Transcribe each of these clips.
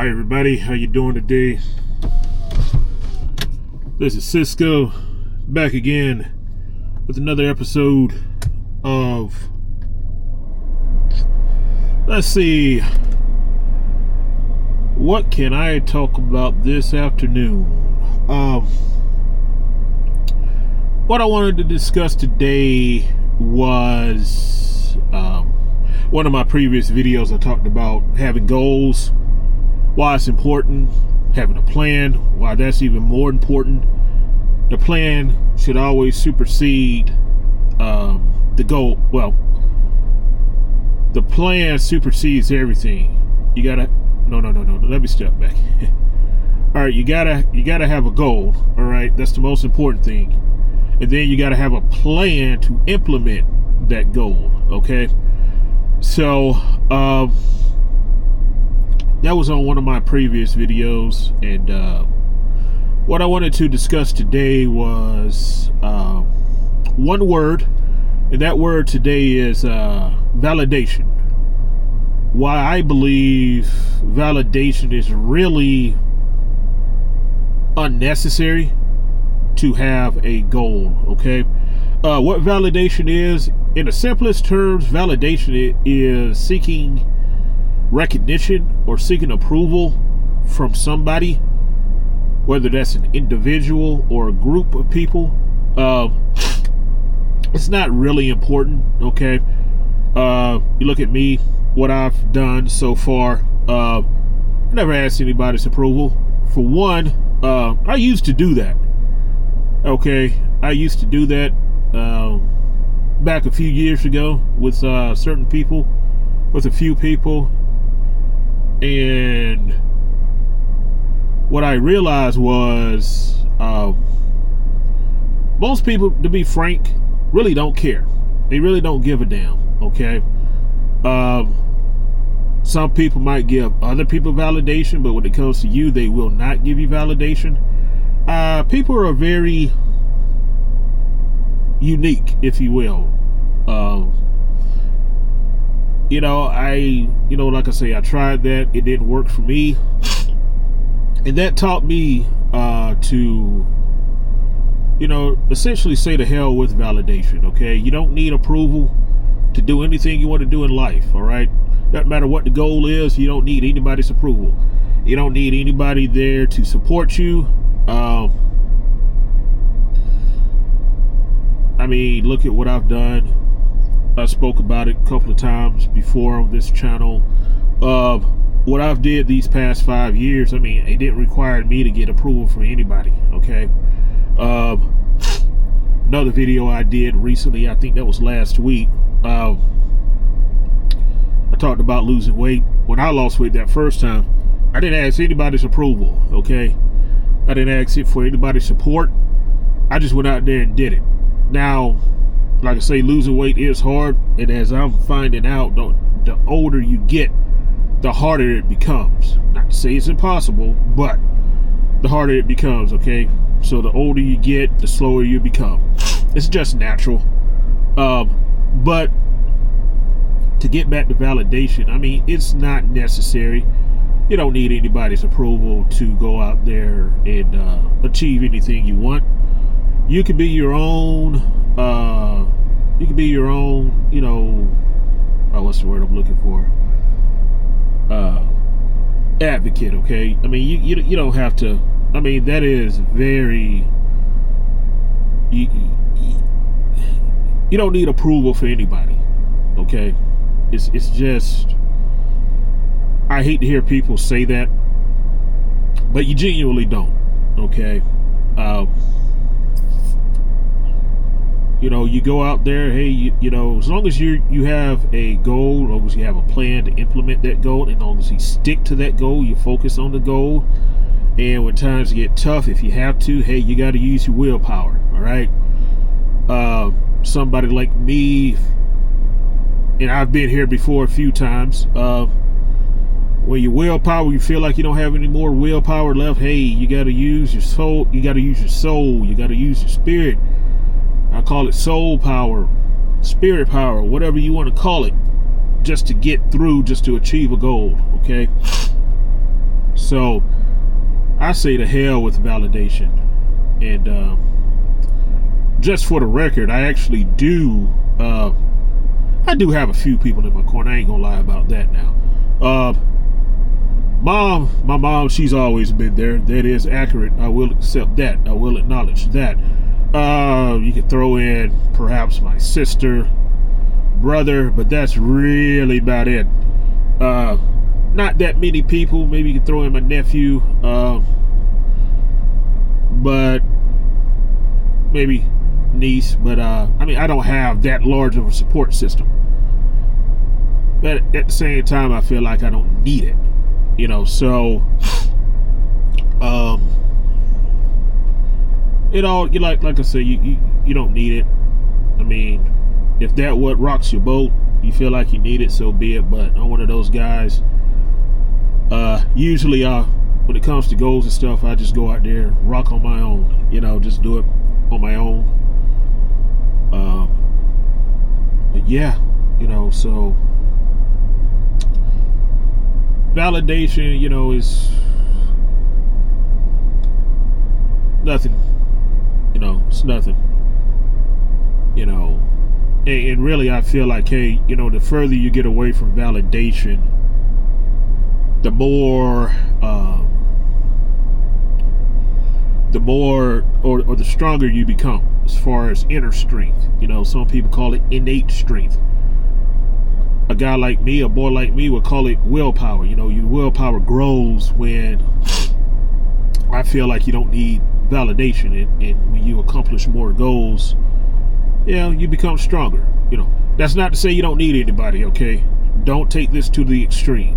Hi everybody, how you doing today? This is Cisco back again with another episode of, let's see, what can I talk about this afternoon? What I wanted to discuss today was one of my previous videos. I talked about having goals, why it's important, having a plan, why that's even more important. The plan should always supersede the goal. Well, the plan supersedes everything. You gotta no, let me step back. All right, you gotta have a goal. All right, that's the most important thing, and then you gotta have a plan to implement that goal. Okay, so that was on one of my previous videos, and what I wanted to discuss today was one word, and that word today is validation. Why I believe validation is really unnecessary to have a goal. Okay, what validation is, in the simplest terms, validation is seeking recognition or seeking approval from somebody, whether that's an individual or a group of people. It's not really important. Okay, you look at me, what I've done so far. I never asked anybody's approval. For one, I used to do that. Okay, I used to do that back a few years ago with certain people, with a few people. And what I realized was most people, to be frank, really don't care. They really don't give a damn. Okay, some people might give other people validation, but when it comes to you, they will not give you validation. People are very unique, if you will. Like I say, I tried that. It didn't work for me. And that taught me to, essentially say to hell with validation. Okay, you don't need approval to do anything you want to do in life. All right, doesn't matter what the goal is. You don't need anybody's approval. You don't need anybody there to support you. Look at what I've done. I spoke about it a couple of times before on this channel. What I've did these past 5 years, it didn't require me to get approval from anybody. Okay. Another video I did recently, I think that was last week. I talked about losing weight. When I lost weight that first time, I didn't ask anybody's approval. Okay, I didn't ask it for anybody's support. I just went out there and did it. Now, like I say, losing weight is hard, and as I'm finding out, the older you get, the harder it becomes. Not to say it's impossible, but the harder it becomes. Okay, so the older you get, the slower you become. It's just natural. But to get back to validation, it's not necessary. You don't need anybody's approval to go out there and achieve anything you want. You can be your own. You can be your own. What's the word I'm looking for? Advocate. Okay. You don't have to. That is very. You don't need approval for anybody. Okay. It's just. I hate to hear people say that, but you genuinely don't. Okay. You go out there, hey, as long as you have a goal, as long as you have a plan to implement that goal, and as long as you stick to that goal, you focus on the goal. And when times get tough, if you have to, hey, you got to use your willpower. All right. Somebody like me, and I've been here before a few times. When your willpower, you feel like you don't have any more willpower left, hey, you got to use your soul. You got to use your soul. You got to use your spirit. I call it soul power, spirit power, whatever you want to call it, just to get through, just to achieve a goal. Okay. So I say to hell with validation. And just for the record, I actually do I do have a few people in my corner. I ain't gonna lie about that now. My mom, she's always been there. That is accurate. I will accept that. I will acknowledge that. You could throw in perhaps my sister, brother, but that's really about it. Not that many people. Maybe you could throw in my nephew, but maybe niece. But I mean, I don't have that large of a support system. But at the same time, I feel like I don't need it. You know, so it all, you like I say, you don't need it. I mean, if that what rocks your boat, you feel like you need it, so be it. But I'm one of those guys. Usually, when it comes to goals and stuff, I just go out there, rock on my own. You know, just do it on my own. But yeah, you know, so validation, you know, is nothing. You know, it's nothing. You know, and really, I feel like, hey, you know, the further you get away from validation, the more or the stronger you become as far as inner strength. You know, some people call it innate strength. A guy like me, a boy like me, would call it willpower. You know, your willpower grows when I feel like you don't need validation, and when you accomplish more goals, you know, you become stronger. You know, that's not to say you don't need anybody, okay? Don't take this to the extreme.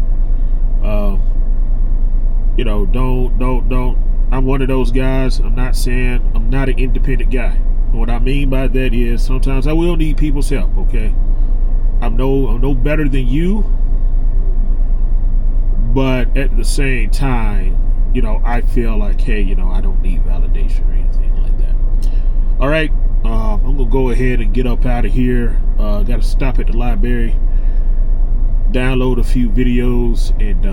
You know, don't. I'm one of those guys. I'm not saying I'm not an independent guy. What I mean by that is sometimes I will need people's help, okay? I'm no better than you, but at the same time, you know, I feel like, hey, you know, I don't need validation or anything like that. All right, I'm gonna go ahead and get up out of here. Got to stop at the library, download a few videos, and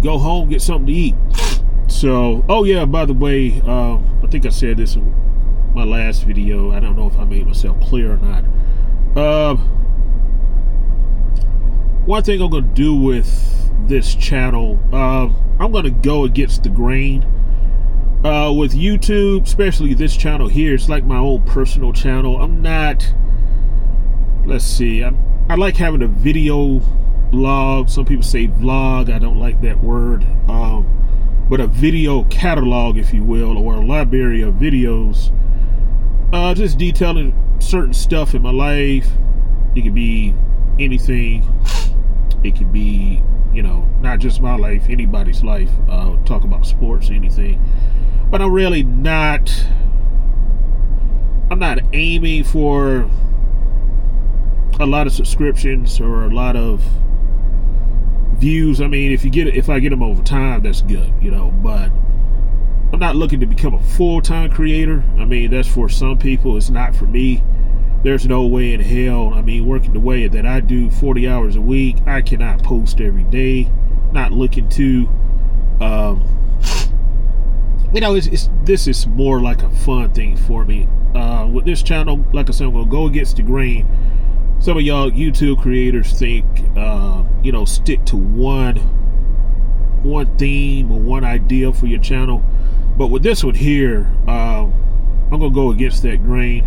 go home, get something to eat. So, oh yeah, by the way, I think I said this in my last video. I don't know if I made myself clear or not. One thing I'm gonna do with this channel, I'm gonna go against the grain. With YouTube, especially this channel here, it's like my own personal channel. I'm not, let's see, I like having a video log. Some people say vlog. I don't like that word. But a video catalog, if you will, or a library of videos, just detailing certain stuff in my life. It could be anything. It could be, you know, not just my life, anybody's life. Talk about sports, anything. But I'm really not, I'm not aiming for a lot of subscriptions or a lot of views. I mean, if I get them over time, that's good, you know, but I'm not looking to become a full-time creator. I mean, that's for some people. It's not for me. There's no way in hell. I mean, working the way that I do, 40 hours a week, I cannot post every day. Not looking to, you know, this is more like a fun thing for me. With this channel, like I said, I'm gonna go against the grain. Some of y'all YouTube creators think, you know, stick to one theme or one idea for your channel. But with this one here, I'm gonna go against that grain.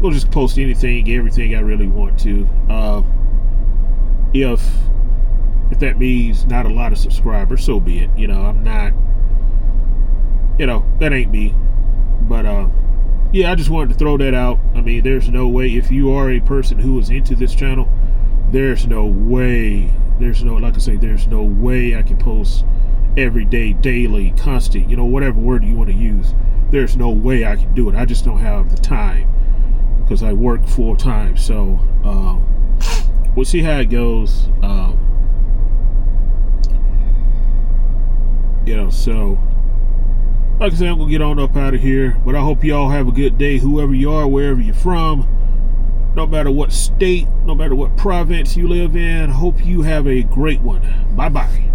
We'll just post anything, everything I really want to. If that means not a lot of subscribers, so be it. You know, I'm not, you know, that ain't me. But yeah, I just wanted to throw that out. I mean, there's no way, if you are a person who is into this channel, there's no way, like I say, there's no way I can post every day, daily, constant, you know, whatever word you want to use. There's no way I can do it. I just don't have the time because I work full time. So we'll see how it goes. You know, so like I said, I'm gonna get on up out of here, but I hope y'all have a good day, whoever you are, wherever you're from, no matter what state, no matter what province you live in. Hope you have a great one. Bye bye.